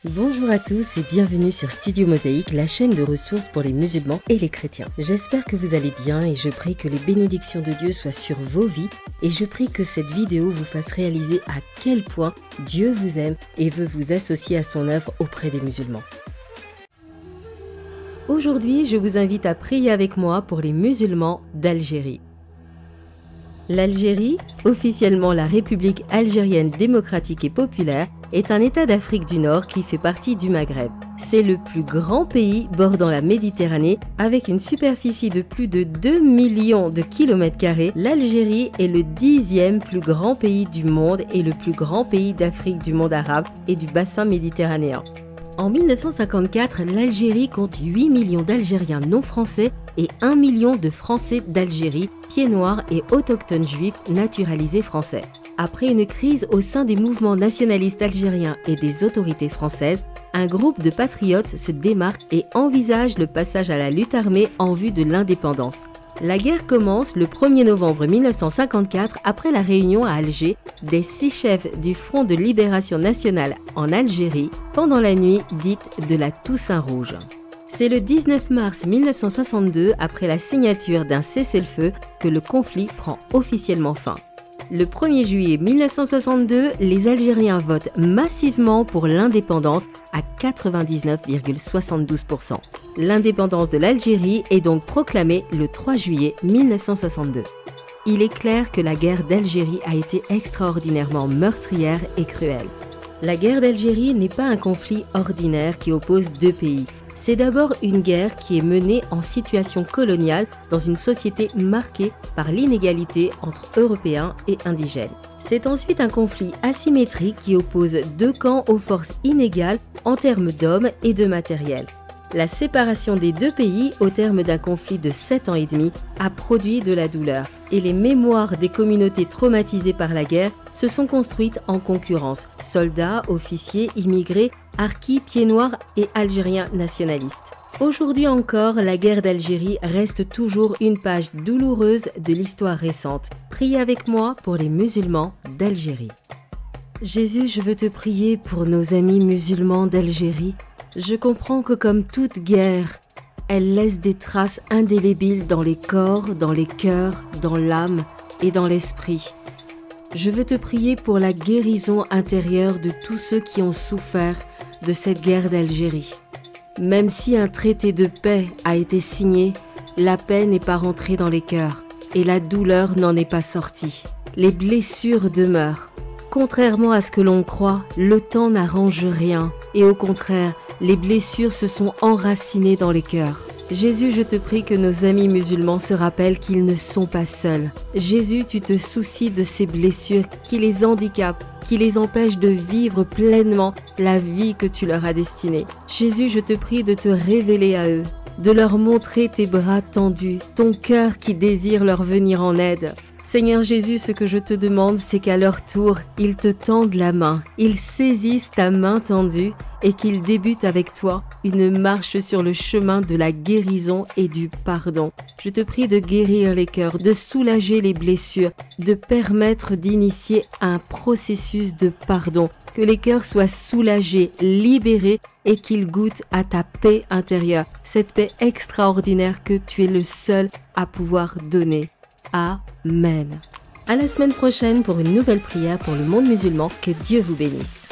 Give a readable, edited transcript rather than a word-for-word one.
Bonjour à tous et bienvenue sur Studio Mosaïque, la chaîne de ressources pour les musulmans et les chrétiens. J'espère que vous allez bien et je prie que les bénédictions de Dieu soient sur vos vies et je prie que cette vidéo vous fasse réaliser à quel point Dieu vous aime et veut vous associer à son œuvre auprès des musulmans. Aujourd'hui, je vous invite à prier avec moi pour les musulmans d'Algérie. L'Algérie, officiellement la République algérienne démocratique et populaire, est un État d'Afrique du Nord qui fait partie du Maghreb. C'est le plus grand pays bordant la Méditerranée avec une superficie de plus de 2 millions de kilomètres carrés. L'Algérie est le 10e plus grand pays du monde et le plus grand pays d'Afrique du monde arabe et du bassin méditerranéen. En 1954, l'Algérie compte 8 millions d'Algériens non français et 1 million de Français d'Algérie, pieds noirs et autochtones juifs naturalisés français. Après une crise au sein des mouvements nationalistes algériens et des autorités françaises, un groupe de patriotes se démarque et envisage le passage à la lutte armée en vue de l'indépendance. La guerre commence le 1er novembre 1954 après la réunion à Alger des 6 chefs du Front de Libération Nationale en Algérie pendant la nuit dite de la Toussaint Rouge. C'est le 19 mars 1962, après la signature d'un cessez-le-feu, que le conflit prend officiellement fin. Le 1er juillet 1962, les Algériens votent massivement pour l'indépendance à 99,72%. L'indépendance de l'Algérie est donc proclamée le 3 juillet 1962. Il est clair que la guerre d'Algérie a été extraordinairement meurtrière et cruelle. La guerre d'Algérie n'est pas un conflit ordinaire qui oppose deux pays. C'est d'abord une guerre qui est menée en situation coloniale dans une société marquée par l'inégalité entre Européens et indigènes. C'est ensuite un conflit asymétrique qui oppose deux camps aux forces inégales en termes d'hommes et de matériel. La séparation des deux pays au terme d'un conflit de 7 ans et demi a produit de la douleur et les mémoires des communautés traumatisées par la guerre se sont construites en concurrence. Soldats, officiers, immigrés, harkis, pieds noirs et algériens nationalistes. Aujourd'hui encore, la guerre d'Algérie reste toujours une page douloureuse de l'histoire récente. Priez avec moi pour les musulmans d'Algérie. Jésus, je veux te prier pour nos amis musulmans d'Algérie. Je comprends que comme toute guerre, elle laisse des traces indélébiles dans les corps, dans les cœurs, dans l'âme et dans l'esprit. Je veux te prier pour la guérison intérieure de tous ceux qui ont souffert de cette guerre d'Algérie. Même si un traité de paix a été signé, la paix n'est pas rentrée dans les cœurs et la douleur n'en est pas sortie. Les blessures demeurent. Contrairement à ce que l'on croit, le temps n'arrange rien et au contraire, les blessures se sont enracinées dans les cœurs. Jésus, je te prie que nos amis musulmans se rappellent qu'ils ne sont pas seuls. Jésus, tu te soucies de ces blessures qui les handicapent, qui les empêchent de vivre pleinement la vie que tu leur as destinée. Jésus, je te prie de te révéler à eux, de leur montrer tes bras tendus, ton cœur qui désire leur venir en aide. Seigneur Jésus, ce que je te demande, c'est qu'à leur tour, ils te tendent la main, ils saisissent ta main tendue et qu'ils débutent avec toi une marche sur le chemin de la guérison et du pardon. Je te prie de guérir les cœurs, de soulager les blessures, de permettre d'initier un processus de pardon, que les cœurs soient soulagés, libérés et qu'ils goûtent à ta paix intérieure, cette paix extraordinaire que tu es le seul à pouvoir donner. Amen. À la semaine prochaine pour une nouvelle prière pour le monde musulman. Que Dieu vous bénisse.